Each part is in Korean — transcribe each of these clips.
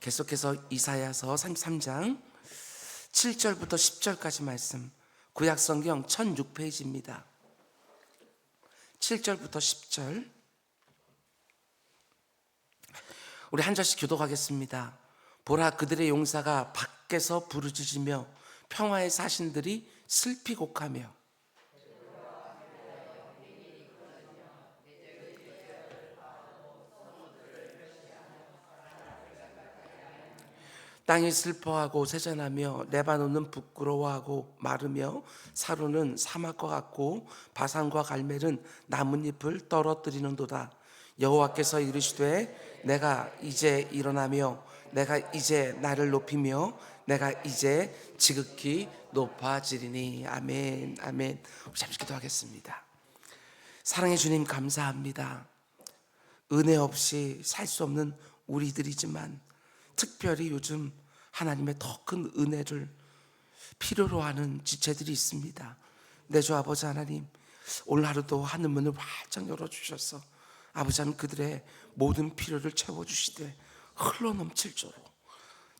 계속해서 이사야서 33장 7절부터 10절까지 말씀, 구약성경 1006페이지입니다. 7절부터 10절 우리 한 절씩 교독하겠습니다. 보라, 그들의 용사가 밖에서 부르짖으며 평화의 사신들이 슬피 곡하며 땅이 슬퍼하고 세잔하며 레바논은 부끄러워하고 마르며 사로는 사막과 같고 바산과 갈멜은 나뭇잎을 떨어뜨리는도다. 여호와께서 이르시되 내가 이제 일어나며 내가 이제 나를 높이며 내가 이제 지극히 높아지리니. 아멘. 아멘. 우리 잠시 기도하겠습니다. 사랑의 주님, 감사합니다. 은혜 없이 살 수 없는 우리들이지만 특별히 요즘 하나님의 더 큰 은혜를 필요로 하는 지체들이 있습니다. 내 주 아버지 하나님, 오늘 하루도 하늘문을 활짝 열어주셔서 아버지 하나님 그들의 모든 필요를 채워주시되 흘러넘칠조로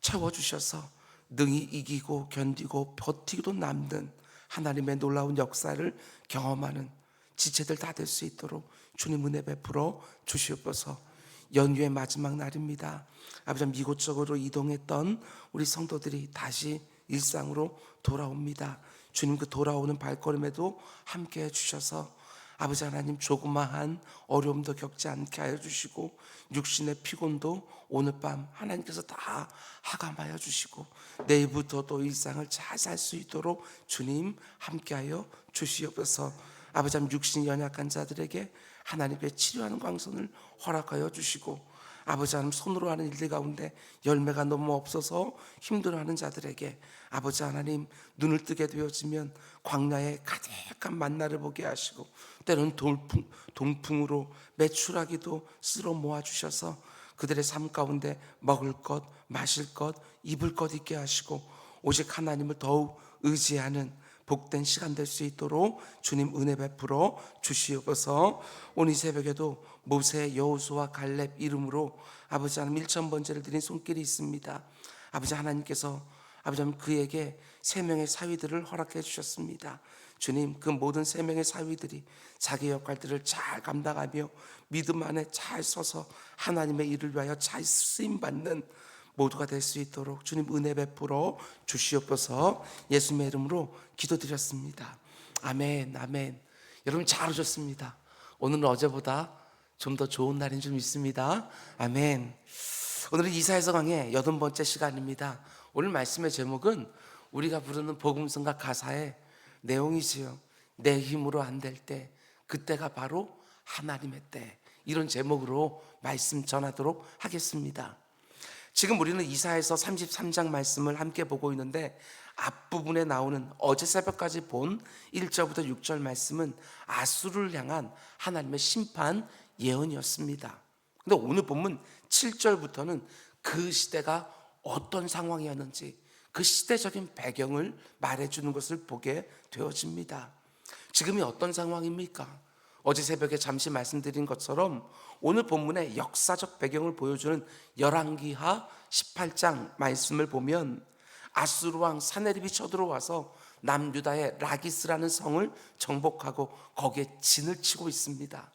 채워주셔서 능히 이기고 견디고 버티기도 남는 하나님의 놀라운 역사를 경험하는 지체들 다 될 수 있도록 주님 은혜 베풀어 주시옵소서. 연휴의 마지막 날입니다. 아버지, 이곳저곳으로 이동했던 우리 성도들이 다시 일상으로 돌아옵니다. 주님, 그 돌아오는 발걸음에도 함께 해주셔서 아버지 하나님 조그마한 어려움도 겪지 않게 하여 주시고 육신의 피곤도 오늘 밤 하나님께서 다 하감하여 주시고 내일부터 또 일상을 잘 살 수 있도록 주님 함께하여 주시옵소서. 아버지 하나님, 육신이 연약한 자들에게 하나님께 치료하는 광선을 허락하여 주시고 아버지 하나님, 손으로 하는 일들 가운데 열매가 너무 없어서 힘들어하는 자들에게 아버지 하나님, 눈을 뜨게 되어지면 광야에 가득한 만나를 보게 하시고 때로는 동풍으로 메추라기도 쓸어 모아주셔서 그들의 삶 가운데 먹을 것, 마실 것, 입을 것 있게 하시고 오직 하나님을 더욱 의지하는 복된 시간 될 수 있도록 주님 은혜 베풀어 주시옵소서. 오늘 이 새벽에도 모세, 여호수아, 갈렙 이름으로 아버지 하나님 1000번째를 드린 손길이 있습니다. 아버지 하나님께서 아버지 하나님 그에게 3명의 사위들을 허락해 주셨습니다. 주님, 그 모든 3명의 사위들이 자기 역할들을 잘 감당하며 믿음 안에 잘 서서 하나님의 일을 위하여 잘 쓰임받는 모두가 될 수 있도록 주님 은혜 베풀어 주시옵소서. 예수님의 이름으로 기도드렸습니다. 아멘. 아멘. 여러분 잘 오셨습니다. 오늘은 어제보다 좀 더 좋은 날인 줄 믿습니다. 아멘. 오늘은 이사야서 강의 80번째 시간입니다. 오늘 말씀의 제목은 우리가 부르는 복음성가 가사의 내용이지요. 내 힘으로 안 될 때, 그때가 바로 하나님의 때. 이런 제목으로 말씀 전하도록 하겠습니다. 지금 우리는 이사야서 33장 말씀을 함께 보고 있는데 앞부분에 나오는 어제 새벽까지 본 1절부터 6절 말씀은 아수르를 향한 하나님의 심판 예언이었습니다. 근데 오늘 본문 7절부터는 그 시대가 어떤 상황이었는지 그 시대적인 배경을 말해주는 것을 보게 되어집니다. 지금이 어떤 상황입니까? 어제 새벽에 잠시 말씀드린 것처럼 오늘 본문의 역사적 배경을 보여주는 열왕기하 18장 말씀을 보면 아수르 왕 사네립이 쳐들어와서 남유다의 라기스라는 성을 정복하고 거기에 진을 치고 있습니다.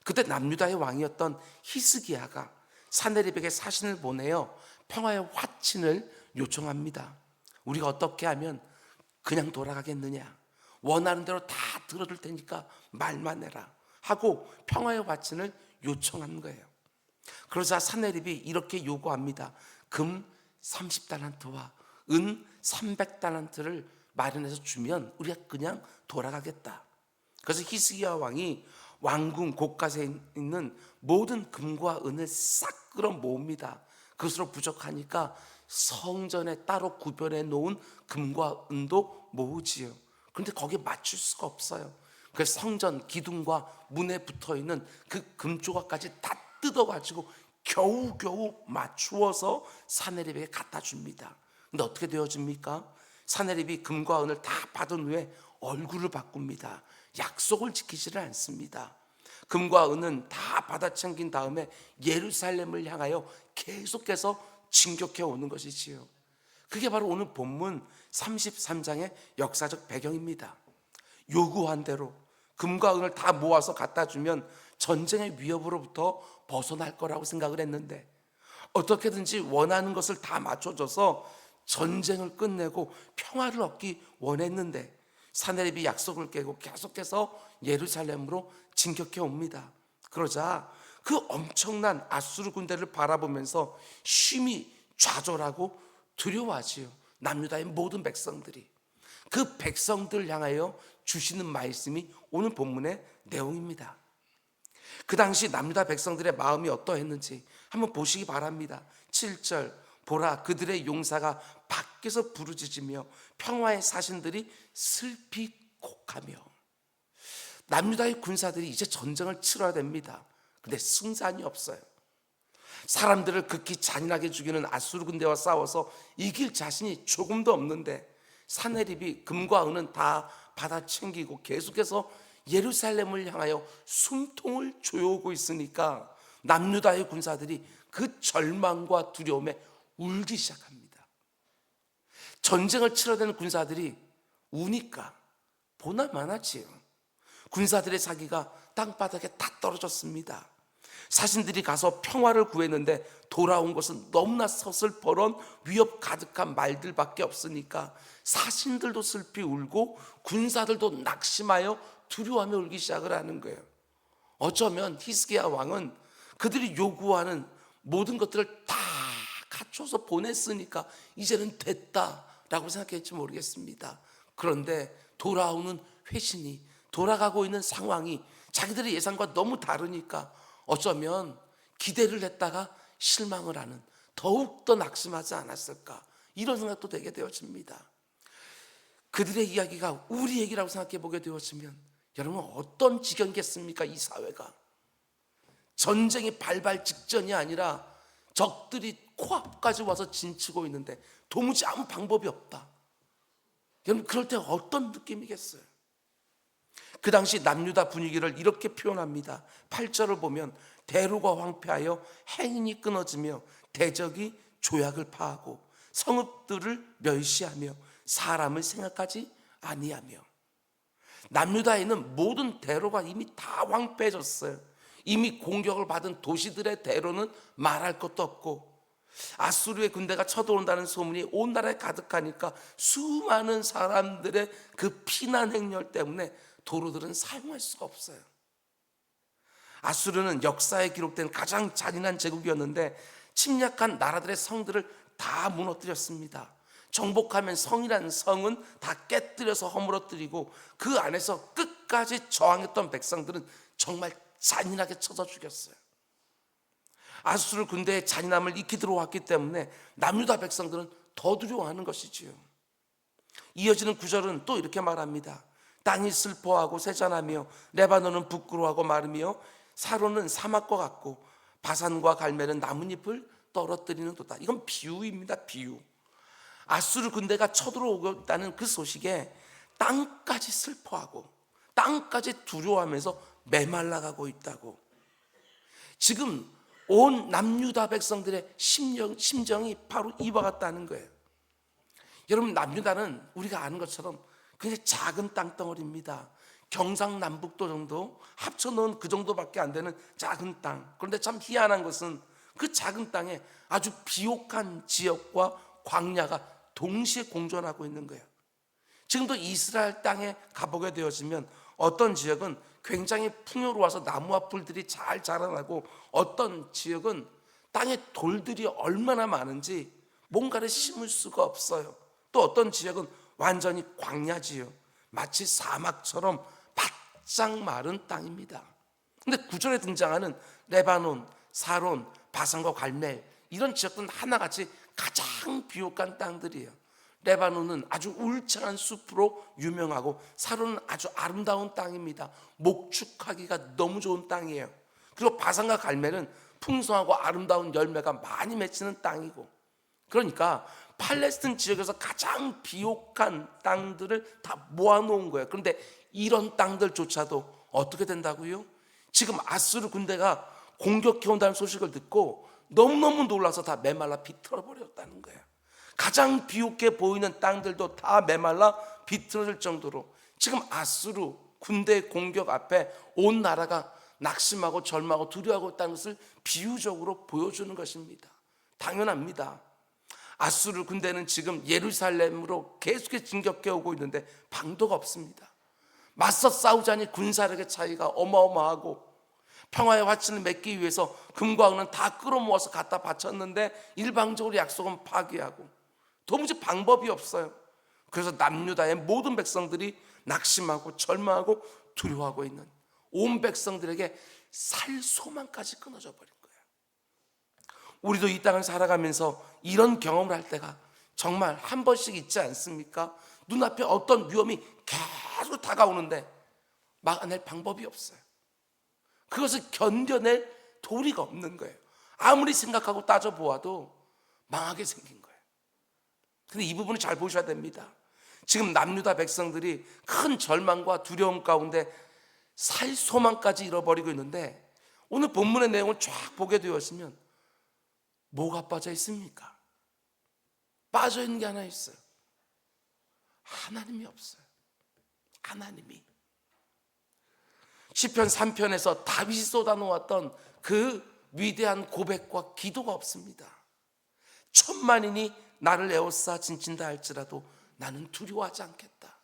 그때 남유다의 왕이었던 히스기야가 사네립에게 사신을 보내어 평화의 화친을 요청합니다. 우리가 어떻게 하면 그냥 돌아가겠느냐? 원하는 대로 다 들어줄 테니까 말만 해라 하고 평화의 화친을 요청한 거예요. 그러자 사네립이 이렇게 요구합니다. 금 30달란트와 은 300달란트를 마련해서 주면 우리가 그냥 돌아가겠다. 그래서 히스기야 왕이 왕궁 곳간에 있는 모든 금과 은을 싹 끌어 모읍니다. 그것으로 부족하니까 성전에 따로 구별해 놓은 금과 은도 모으지요. 그런데 거기에 맞출 수가 없어요. 그래서 성전 기둥과 문에 붙어있는 그 금조각까지 다 뜯어가지고 겨우겨우 맞추어서 사네립에게 갖다 줍니다. 근데 어떻게 되어집니까? 사네립이 금과 은을 다 받은 후에 얼굴을 바꿉니다. 약속을 지키지를 않습니다. 금과 은은 다 받아챙긴 다음에 예루살렘을 향하여 계속해서 진격해 오는 것이지요. 그게 바로 오늘 본문 33장의 역사적 배경입니다. 요구한 대로 금과 은을 다 모아서 갖다 주면 전쟁의 위협으로부터 벗어날 거라고 생각을 했는데, 어떻게든지 원하는 것을 다 맞춰줘서 전쟁을 끝내고 평화를 얻기 원했는데, 사내립이 약속을 깨고 계속해서 예루살렘으로 진격해 옵니다. 그러자 그 엄청난 아수르 군대를 바라보면서 심히 좌절하고 두려워하지요. 남유다의 모든 백성들이. 그 백성들을 향하여 주시는 말씀이 오늘 본문의 내용입니다. 그 당시 남유다 백성들의 마음이 어떠했는지 한번 보시기 바랍니다. 7절, 보라 그들의 용사가 밖에서 부르짖으며 평화의 사신들이 슬피 곡하며. 남유다의 군사들이 이제 전쟁을 치러야 됩니다. 근데 승산이 없어요. 사람들을 극히 잔인하게 죽이는 아수르 군대와 싸워서 이길 자신이 조금도 없는데, 사내립이 금과 은은 다 받아 챙기고 계속해서 예루살렘을 향하여 숨통을 조여오고 있으니까 남유다의 군사들이 그 절망과 두려움에 울기 시작합니다. 전쟁을 치러야 되는 군사들이 우니까 보나마나지요. 군사들의 사기가 땅바닥에 다 떨어졌습니다. 사신들이 가서 평화를 구했는데 돌아온 것은 너무나 서슬퍼런 위협 가득한 말들밖에 없으니까 사신들도 슬피 울고 군사들도 낙심하여 두려워하며 울기 시작을 하는 거예요. 어쩌면 히스기야 왕은 그들이 요구하는 모든 것들을 다 갖춰서 보냈으니까 이제는 됐다라고 생각했지 모르겠습니다. 그런데 돌아오는 회신이, 돌아가고 있는 상황이 자기들의 예상과 너무 다르니까 어쩌면 기대를 했다가 실망을 하는, 더욱더 낙심하지 않았을까, 이런 생각도 되게 되어집니다. 그들의 이야기가 우리 얘기라고 생각해 보게 되어지면 여러분 어떤 지경이겠습니까? 이 사회가 전쟁이 발발 직전이 아니라 적들이 코앞까지 와서 진치고 있는데 도무지 아무 방법이 없다. 여러분 그럴 때 어떤 느낌이겠어요? 그 당시 남유다 분위기를 이렇게 표현합니다. 8절을 보면 대로가 황폐하여 행인이 끊어지며 대적이 조약을 파하고 성읍들을 멸시하며 사람을 생각하지 아니하며. 남유다에는 모든 대로가 이미 다 황폐해졌어요. 이미 공격을 받은 도시들의 대로는 말할 것도 없고, 아수르의 군대가 쳐들어온다는 소문이 온 나라에 가득하니까 수많은 사람들의 그 피난 행렬 때문에 도로들은 사용할 수가 없어요. 아수르는 역사에 기록된 가장 잔인한 제국이었는데 침략한 나라들의 성들을 다 무너뜨렸습니다. 정복하면 성이라는 성은 다 깨뜨려서 허물어뜨리고 그 안에서 끝까지 저항했던 백성들은 정말 잔인하게 쳐서 죽였어요. 아수르 군대의 잔인함을 익히 들어왔기 때문에 남유다 백성들은 더 두려워하는 것이지요. 이어지는 구절은 또 이렇게 말합니다. 땅이 슬퍼하고 세잔하며 레바논은 부끄러워하고 마르며 사론은 사막과 같고 바산과 갈멜은 나뭇잎을 떨어뜨리는도다. 이건 비유입니다. 비유. 아수르 군대가 쳐들어오고 있다는 그 소식에 땅까지 슬퍼하고 땅까지 두려워하면서 메말라가고 있다고. 지금 온 남유다 백성들의 심정이 바로 이와 같다는 거예요. 여러분 남유다는 우리가 아는 것처럼 그냥 작은 땅덩어리입니다. 경상남북도 정도 합쳐놓은 그 정도밖에 안 되는 작은 땅. 그런데 참 희한한 것은 그 작은 땅에 아주 비옥한 지역과 광야가 동시에 공존하고 있는 거예요. 지금도 이스라엘 땅에 가보게 되어지면 어떤 지역은 굉장히 풍요로워서 나무와 풀들이 잘 자라나고 어떤 지역은 땅에 돌들이 얼마나 많은지 뭔가를 심을 수가 없어요. 또 어떤 지역은 완전히 광야지요. 마치 사막처럼 바짝 마른 땅입니다. 근데 9절에 등장하는 레바논, 사론, 바산과 갈멜 이런 지역들은 하나같이 가장 비옥한 땅들이에요. 레바논은 아주 울창한 숲으로 유명하고 사론은 아주 아름다운 땅입니다. 목축하기가 너무 좋은 땅이에요. 그리고 바산과 갈멜은 풍성하고 아름다운 열매가 많이 맺히는 땅이고, 그러니까 팔레스틴 지역에서 가장 비옥한 땅들을 다 모아놓은 거예요. 그런데 이런 땅들조차도 어떻게 된다고요? 지금 아수르 군대가 공격해 온다는 소식을 듣고 너무너무 놀라서 다 메말라 비틀어 버렸다는 거예요. 가장 비옥해 보이는 땅들도 다 메말라 비틀어질 정도로 지금 아수르 군대 공격 앞에 온 나라가 낙심하고 절망하고 두려워하고 있다는 것을 비유적으로 보여주는 것입니다. 당연합니다. 아수르 군대는 지금 예루살렘으로 계속해서 진격해 오고 있는데 방도가 없습니다. 맞서 싸우자니 군사력의 차이가 어마어마하고 평화의 화친을 맺기 위해서 금과 은은 다 끌어모아서 갖다 바쳤는데 일방적으로 약속은 파기하고 도무지 방법이 없어요. 그래서 남유다의 모든 백성들이 낙심하고 절망하고 두려워하고 있는, 온 백성들에게 살 소망까지 끊어져 버린 거예요. 우리도 이 땅을 살아가면서 이런 경험을 할 때가 정말 한 번씩 있지 않습니까? 눈앞에 어떤 위험이 계속 다가오는데 막아낼 방법이 없어요. 그것을 견뎌낼 도리가 없는 거예요. 아무리 생각하고 따져보아도 망하게 생긴 거예요. 근데 이 부분을 잘 보셔야 됩니다. 지금 남유다 백성들이 큰 절망과 두려움 가운데 살 소망까지 잃어버리고 있는데, 오늘 본문의 내용을 쫙 보게 되었으면 뭐가 빠져 있습니까? 빠져 있는 게 하나 있어요. 하나님이 없어요. 하나님이. 시편 3편에서 다윗이 쏟아놓았던 그 위대한 고백과 기도가 없습니다. 천만인이 나를 에워싸 진친다 할지라도 나는 두려워하지 않겠다.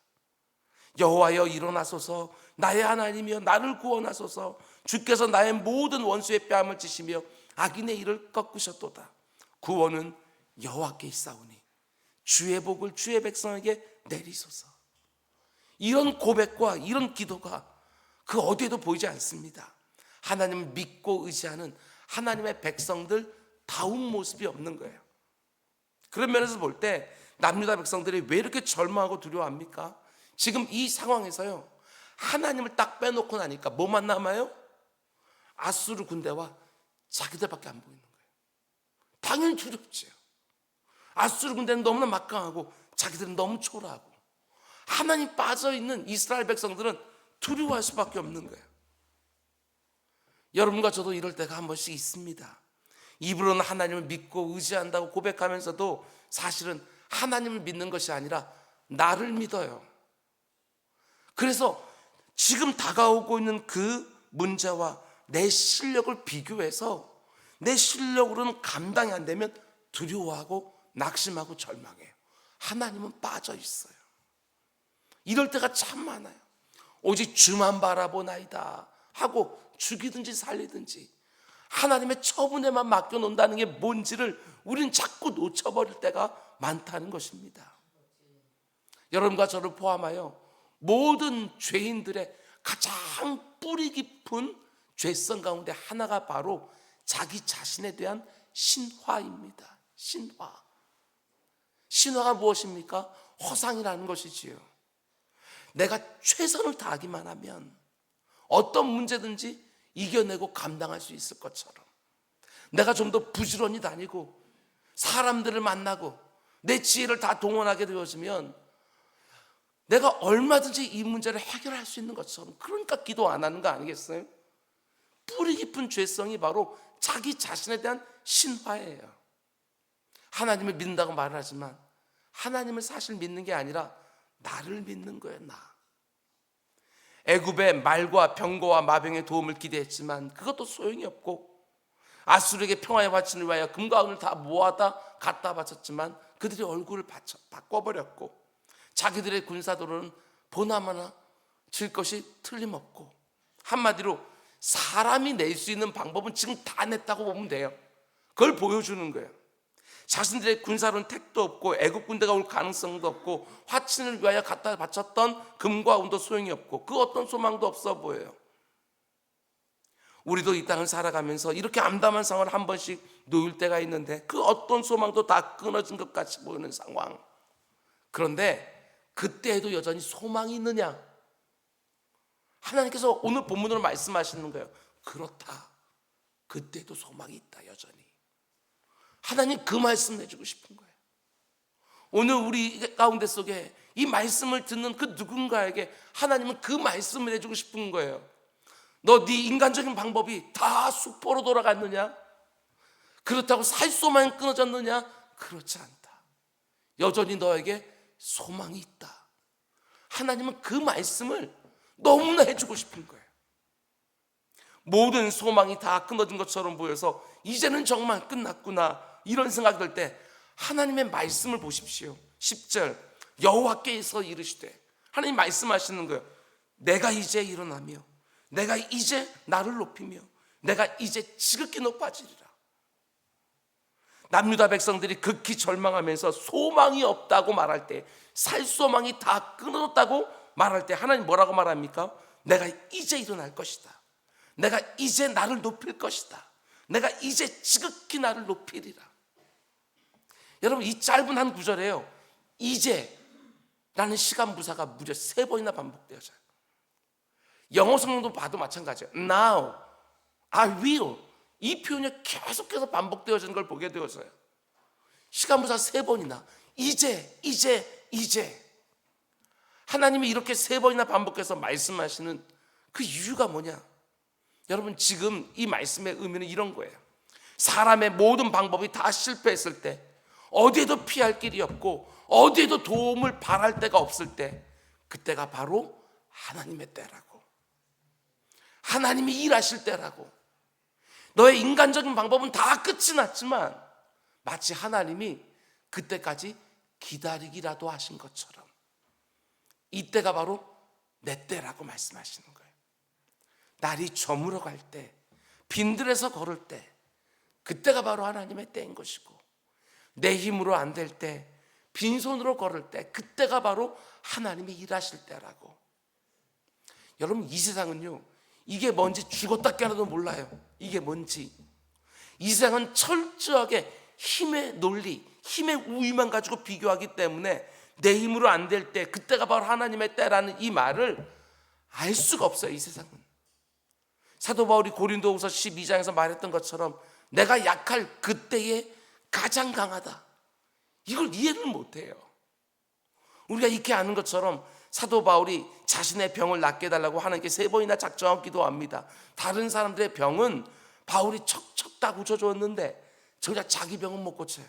여호와여 일어나소서, 나의 하나님이여 나를 구원하소서. 주께서 나의 모든 원수의 뺨을 찌시며 악인의 일을 꺾으셨도다. 구원은 여호와께 있사오니 주의 복을 주의 백성에게 내리소서. 이런 고백과 이런 기도가 그 어디에도 보이지 않습니다. 하나님을 믿고 의지하는 하나님의 백성들 다운 모습이 없는 거예요. 그런 면에서 볼 때 남유다 백성들이 왜 이렇게 절망하고 두려워합니까? 지금 이 상황에서요, 하나님을 딱 빼놓고 나니까 뭐만 남아요? 아수르 군대와 자기들밖에 안 보이는 거예요. 당연히 두렵지요. 아수르 군대는 너무나 막강하고 자기들은 너무 초라하고, 하나님 빠져있는 이스라엘 백성들은 두려워할 수밖에 없는 거예요. 여러분과 저도 이럴 때가 한 번씩 있습니다. 입으로는 하나님을 믿고 의지한다고 고백하면서도 사실은 하나님을 믿는 것이 아니라 나를 믿어요. 그래서 지금 다가오고 있는 그 문제와 내 실력을 비교해서 내 실력으로는 감당이 안 되면 두려워하고 낙심하고 절망해요. 하나님은 빠져 있어요. 이럴 때가 참 많아요. 오직 주만 바라보나이다 하고 죽이든지 살리든지 하나님의 처분에만 맡겨놓는다는 게 뭔지를 우린 자꾸 놓쳐버릴 때가 많다는 것입니다. 여러분과 저를 포함하여 모든 죄인들의 가장 뿌리 깊은 죄성 가운데 하나가 바로 자기 자신에 대한 신화입니다. 신화. 신화가 무엇입니까? 허상이라는 것이지요. 내가 최선을 다하기만 하면 어떤 문제든지 이겨내고 감당할 수 있을 것처럼, 내가 좀 더 부지런히 다니고 사람들을 만나고 내 지혜를 다 동원하게 되어지면 내가 얼마든지 이 문제를 해결할 수 있는 것처럼, 그러니까 기도 안 하는 거 아니겠어요? 뿌리 깊은 죄성이 바로 자기 자신에 대한 신화예요. 하나님을 믿는다고 말하지만 하나님을 사실 믿는 게 아니라 나를 믿는 거예요. 나. 애굽의 말과 병거와 마병의 도움을 기대했지만 그것도 소용이 없고, 아수르에게 평화의 화친을 위하여 금과 은을 다 모아다 갖다 바쳤지만 그들이 얼굴을 바꿔버렸고, 자기들의 군사도로는 보나마나 질 것이 틀림없고, 한마디로 사람이 낼 수 있는 방법은 지금 다 냈다고 보면 돼요. 그걸 보여주는 거예요. 자신들의 군사로는 택도 없고 애국 군대가 올 가능성도 없고 화친을 위하여 갖다 바쳤던 금과 은도 소용이 없고 그 어떤 소망도 없어 보여요. 우리도 이 땅을 살아가면서 이렇게 암담한 상황을 한 번씩 놓일 때가 있는데 그 어떤 소망도 다 끊어진 것 같이 보이는 상황. 그런데 그때에도 여전히 소망이 있느냐? 하나님께서 오늘 본문으로 말씀하시는 거예요. 그렇다. 그때도 소망이 있다. 여전히. 하나님 그 말씀 해주고 싶은 거예요. 오늘 우리 가운데 속에 이 말씀을 듣는 그 누군가에게 하나님은 그 말씀을 해주고 싶은 거예요. 너 네 인간적인 방법이 다 수포로 돌아갔느냐? 그렇다고 살 소망이 끊어졌느냐? 그렇지 않다. 여전히 너에게 소망이 있다. 하나님은 그 말씀을 너무나 해주고 싶은 거예요. 모든 소망이 다 끊어진 것처럼 보여서 이제는 정말 끝났구나 이런 생각이 들 때 하나님의 말씀을 보십시오. 10절 여호와께서 이르시되, 하나님 말씀하시는 거예요. 내가 이제 일어나며 내가 이제 나를 높이며 내가 이제 지극히 높아지리라. 남유다 백성들이 극히 절망하면서 소망이 없다고 말할 때, 살 소망이 다 끊어졌다고 말할 때 하나님 뭐라고 말합니까? 내가 이제 일어날 것이다. 내가 이제 나를 높일 것이다. 내가 이제 지극히 나를 높이리라. 여러분, 이 짧은 한 구절에요, 이제라는 시간 부사가 무려 3번이나 반복되어져요. 영어 성경도 봐도 마찬가지예요. Now, I will. 이 표현이 계속해서 반복되어지는 걸 보게 되어서요. 시간 부사 3번이나 이제. 하나님이 이렇게 3번이나 반복해서 말씀하시는 그 이유가 뭐냐? 여러분, 지금 이 말씀의 의미는 이런 거예요. 사람의 모든 방법이 다 실패했을 때, 어디에도 피할 길이 없고 어디에도 도움을 바랄 데가 없을 때, 그때가 바로 하나님의 때라고, 하나님이 일하실 때라고. 너의 인간적인 방법은 다 끝이 났지만 마치 하나님이 그때까지 기다리기라도 하신 것처럼 이때가 바로 내 때라고 말씀하시는 거예요. 날이 저물어 갈 때, 빈들에서 걸을 때, 그때가 바로 하나님의 때인 것이고, 내 힘으로 안 될 때, 빈손으로 걸을 때, 그때가 바로 하나님이 일하실 때라고. 여러분, 이 세상은요, 이게 뭔지 죽었다 깨어나도 몰라요. 이게 뭔지. 이 세상은 철저하게 힘의 논리, 힘의 우위만 가지고 비교하기 때문에 내 힘으로 안 될 때, 그때가 바로 하나님의 때라는 이 말을 알 수가 없어요. 이 세상은. 사도 바울이 고린도후서 12장에서 말했던 것처럼 내가 약할 그때에 가장 강하다, 이걸 이해를 못해요. 우리가 익히 아는 것처럼 사도 바울이 자신의 병을 낫게 해달라고 하나님께 3번이나 작정하고 기도합니다. 다른 사람들의 병은 바울이 척척 다 고쳐줬는데 정작 자기 병은 못 고쳐요.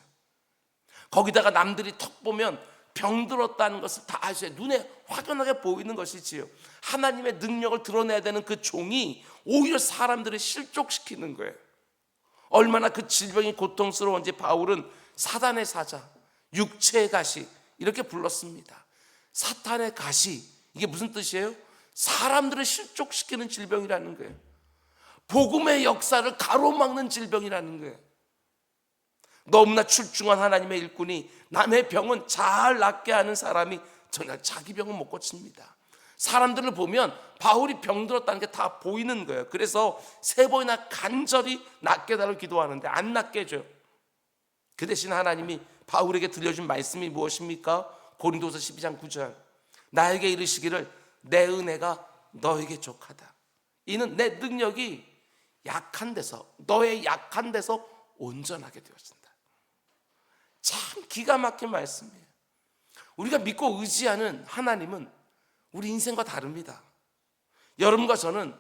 거기다가 남들이 턱 보면 병들었다는 것을 다 아셔야 눈에 확연하게 보이는 것이지요. 하나님의 능력을 드러내야 되는 그 종이 오히려 사람들을 실족시키는 거예요. 얼마나 그 질병이 고통스러운지 바울은 사단의 사자, 육체의 가시 이렇게 불렀습니다. 사탄의 가시, 이게 무슨 뜻이에요? 사람들을 실족시키는 질병이라는 거예요. 복음의 역사를 가로막는 질병이라는 거예요. 너무나 출중한 하나님의 일꾼이 남의 병은 잘 낫게 하는 사람이 정말 자기 병은 못 고칩니다. 사람들을 보면 바울이 병들었다는 게 다 보이는 거예요. 그래서 3번이나 간절히 낫게 해달라고 기도하는데 안 낫게 해줘요. 그 대신 하나님이 바울에게 들려준 말씀이 무엇입니까? 고린도서 12장 9절, 나에게 이르시기를 내 은혜가 너에게 족하다. 이는 내 능력이 약한 데서, 너의 약한 데서 온전하게 되어진다. 참 기가 막힌 말씀이에요. 우리가 믿고 의지하는 하나님은 우리 인생과 다릅니다. 여러분과 저는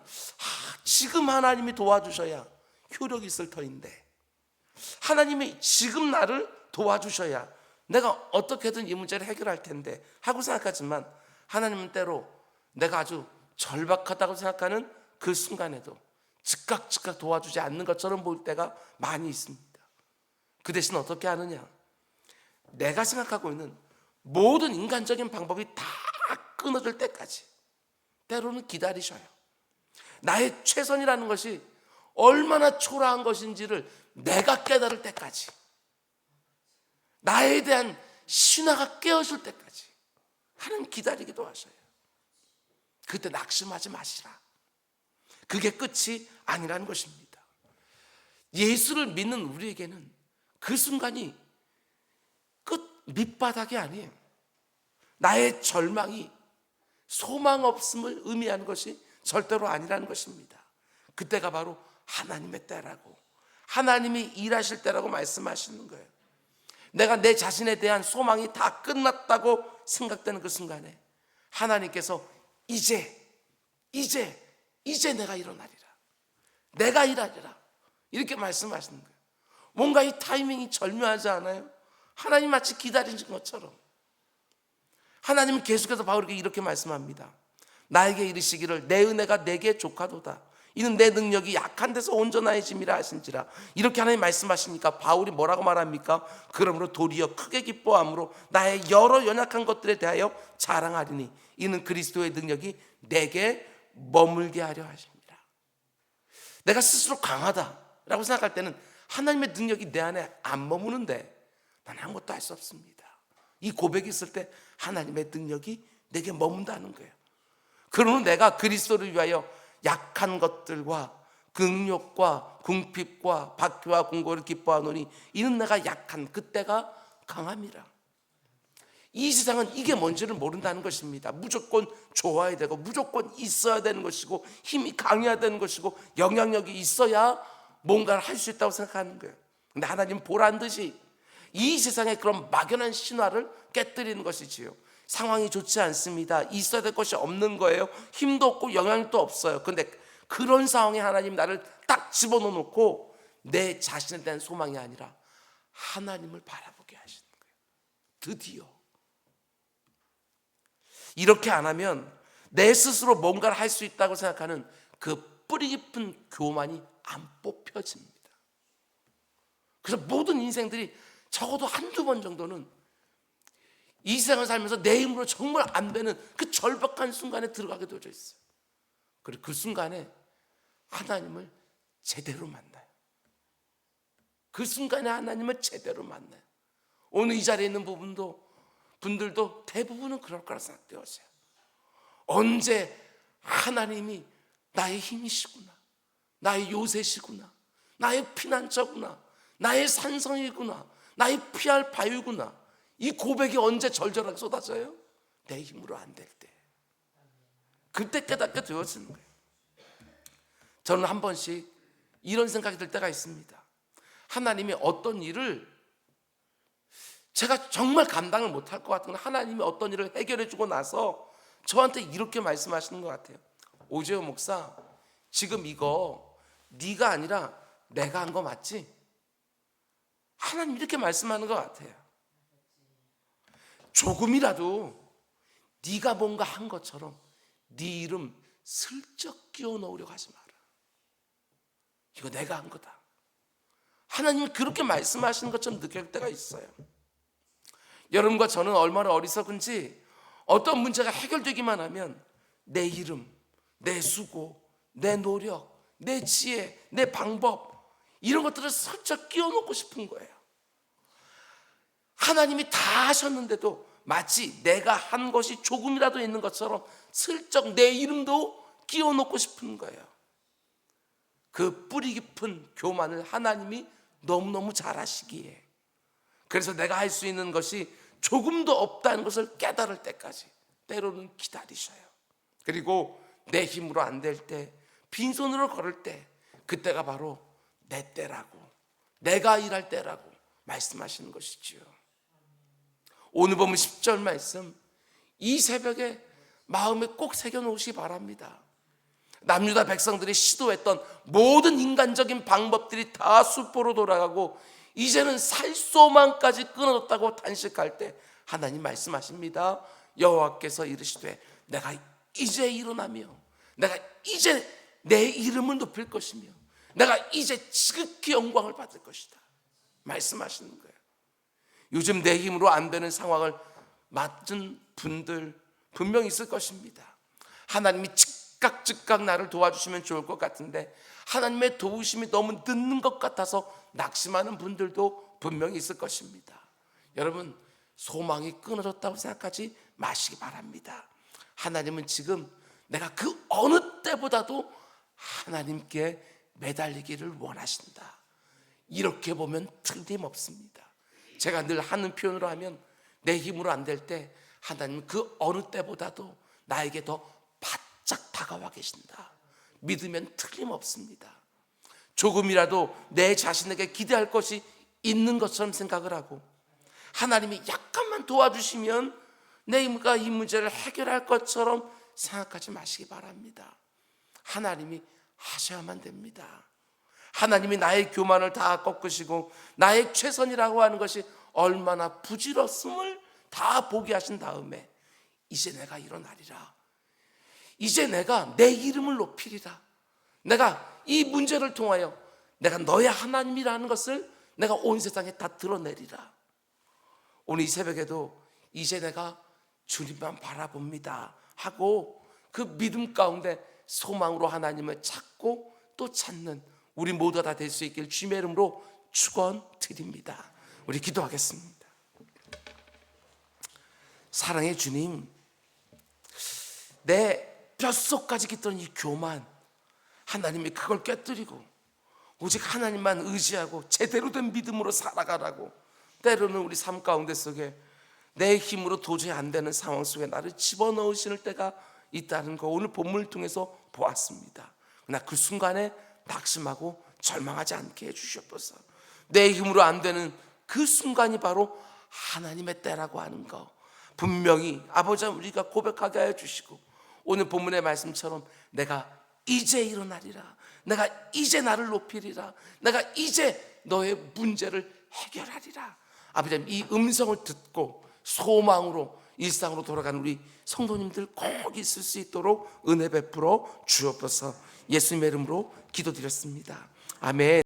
지금 하나님이 도와주셔야 효력이 있을 터인데, 하나님이 지금 나를 도와주셔야 내가 어떻게든 이 문제를 해결할 텐데 하고 생각하지만, 하나님은 때로 내가 아주 절박하다고 생각하는 그 순간에도 즉각 도와주지 않는 것처럼 보일 때가 많이 있습니다. 그 대신 어떻게 하느냐? 내가 생각하고 있는 모든 인간적인 방법이 다 끊어질 때까지 때로는 기다리셔요. 나의 최선이라는 것이 얼마나 초라한 것인지를 내가 깨달을 때까지, 나에 대한 신화가 깨어질 때까지 하나님 기다리기도 하셔요. 그때 낙심하지 마시라. 그게 끝이 아니라는 것입니다. 예수를 믿는 우리에게는 그 순간이 끝 밑바닥이 아니에요. 나의 절망이 소망 없음을 의미하는 것이 절대로 아니라는 것입니다. 그때가 바로 하나님의 때라고, 하나님이 일하실 때라고 말씀하시는 거예요. 내가 내 자신에 대한 소망이 다 끝났다고 생각되는 그 순간에 하나님께서 이제 내가 일어나리라, 내가 일하리라, 이렇게 말씀하시는 거예요. 뭔가 이 타이밍이 절묘하지 않아요? 하나님 마치 기다리신 것처럼. 하나님은 계속해서 바울에게 이렇게 말씀합니다. 나에게 이르시기를 내 은혜가 내게 족하도다. 이는 내 능력이 약한 데서 온전하여짐이라 하신지라. 이렇게 하나님 말씀하시니까 바울이 뭐라고 말합니까? 그러므로 도리어 크게 기뻐함으로 나의 여러 연약한 것들에 대하여 자랑하리니 이는 그리스도의 능력이 내게 머물게 하려 하십니다. 내가 스스로 강하다라고 생각할 때는 하나님의 능력이 내 안에 안 머무는데 난 아무것도 할 수 없습니다. 이 고백이 있을 때 하나님의 능력이 내게 머문다는 거예요. 그러면 내가 그리스도를 위하여 약한 것들과 긍욕과 궁핍과 박해와 공고를 기뻐하노니 이는 내가 약한 그때가 강함이라. 이 세상은 이게 뭔지를 모른다는 것입니다. 무조건 좋아야 되고 무조건 있어야 되는 것이고 힘이 강해야 되는 것이고 영향력이 있어야 뭔가를 할 수 있다고 생각하는 거예요. 근데 하나님 보란 듯이 이 세상의 그런 막연한 신화를 깨뜨리는 것이지요. 상황이 좋지 않습니다. 있어야 될 것이 없는 거예요. 힘도 없고 영향력도 없어요. 근데 그런 상황에 하나님 나를 딱 집어넣고 내 자신에 대한 소망이 아니라 하나님을 바라보게 하시는 거예요. 드디어. 이렇게 안 하면 내 스스로 뭔가를 할 수 있다고 생각하는 그 뿌리 깊은 교만이 안 뽑혀집니다. 그래서 모든 인생들이 적어도 한두 번 정도는 이 세상을 살면서 내 힘으로 정말 안 되는 그 절박한 순간에 들어가게 되어져 있어요. 그리고 그 순간에 하나님을 제대로 만나요. 그 순간에 하나님을 제대로 만나요. 오늘 이 자리에 있는 분들도 대부분은 그럴 거라 생각되어져요. 언제 하나님이 나의 힘이시구나, 나의 요새시구나, 나의 피난처구나, 나의 산성이구나, 나의 피할 바위구나, 이 고백이 언제 절절하게 쏟아져요? 내 힘으로 안 될 때. 그때 깨닫게 되어지는 거예요. 저는 한 번씩 이런 생각이 들 때가 있습니다. 하나님이 어떤 일을 제가 정말 감당을 못할 것 같은 하나님이 어떤 일을 해결해 주고 나서 저한테 이렇게 말씀하시는 것 같아요. 오재호 목사, 지금 이거 네가 아니라 내가 한 거 맞지? 하나님 이렇게 말씀하는 것 같아요. 조금이라도 네가 뭔가 한 것처럼 네 이름 슬쩍 끼워 넣으려고 하지 마라. 이거 내가 한 거다. 하나님이 그렇게 말씀하시는 것처럼 느낄 때가 있어요. 여러분과 저는 얼마나 어리석은지 어떤 문제가 해결되기만 하면 내 이름, 내 수고, 내 노력, 내 지혜, 내 방법 이런 것들을 슬쩍 끼워 넣고 싶은 거예요. 하나님이 다 하셨는데도 마치 내가 한 것이 조금이라도 있는 것처럼 슬쩍 내 이름도 끼워 넣고 싶은 거예요. 그 뿌리 깊은 교만을 하나님이 너무너무 잘 아시기에, 그래서 내가 할 수 있는 것이 조금도 없다는 것을 깨달을 때까지 때로는 기다리셔요. 그리고 내 힘으로 안 될 때, 빈손으로 걸을 때, 그때가 바로 내 때라고, 내가 일할 때라고 말씀하시는 것이지요. 오늘 보면 10절 말씀, 이 새벽에 마음에 꼭 새겨놓으시기 바랍니다. 남유다 백성들이 시도했던 모든 인간적인 방법들이 다 수포로 돌아가고 이제는 살 소망까지 끊어졌다고 단식할 때 하나님 말씀하십니다. 여호와께서 이르시되 내가 이제 일어나며 내가 이제 내 이름을 높일 것이며 내가 이제 지극히 영광을 받을 것이다 말씀하시는 거예요. 요즘 내 힘으로 안 되는 상황을 맞은 분들 분명히 있을 것입니다. 하나님이 즉각 나를 도와주시면 좋을 것 같은데 하나님의 도우심이 너무 늦는 것 같아서 낙심하는 분들도 분명히 있을 것입니다. 여러분, 소망이 끊어졌다고 생각하지 마시기 바랍니다. 하나님은 지금 내가 그 어느 때보다도 하나님께 매달리기를 원하신다. 이렇게 보면 틀림없습니다. 제가 늘 하는 표현으로 하면 내 힘으로 안 될 때 하나님은 그 어느 때보다도 나에게 더 바짝 다가와 계신다. 믿으면 틀림없습니다. 조금이라도 내 자신에게 기대할 것이 있는 것처럼 생각을 하고 하나님이 약간만 도와주시면 내가 이 문제를 해결할 것처럼 생각하지 마시기 바랍니다. 하나님이 하셔야만 됩니다. 하나님이 나의 교만을 다 꺾으시고 나의 최선이라고 하는 것이 얼마나 부질없음을 다 보게 하신 다음에 이제 내가 일어나리라. 이제 내가 내 이름을 높이리라. 내가 이 문제를 통하여 내가 너의 하나님이라는 것을 내가 온 세상에 다 드러내리라. 오늘 이 새벽에도 이제 내가 주님만 바라봅니다 하고 그 믿음 가운데 소망으로 하나님을 찾고 또 찾는 우리 모두가 다 될 수 있길 주님의 이름으로 축원드립니다. 우리 기도하겠습니다. 사랑의 주님, 내 뼛속까지 깃든 이 교만, 하나님이 그걸 깨뜨리고 오직 하나님만 의지하고 제대로 된 믿음으로 살아가라고, 때로는 우리 삶 가운데 속에 내 힘으로 도저히 안 되는 상황 속에 나를 집어넣으실 때가 있다는 거 오늘 본문을 통해서 보았습니다. 그러나 그 순간에 낙심하고 절망하지 않게 해주시옵소서. 내 힘으로 안 되는 그 순간이 바로 하나님의 때라고 하는 거 분명히 아버지 우리가 고백하게 하여 주시고, 오늘 본문의 말씀처럼 내가 이제 일어나리라, 내가 이제 나를 높이리라, 내가 이제 너의 문제를 해결하리라. 아버지 이 음성을 듣고 소망으로 일상으로 돌아가는 우리 성도님들 꼭 있을 수 있도록 은혜 베풀어 주옵소서. 예수님의 이름으로 기도드렸습니다. 아멘.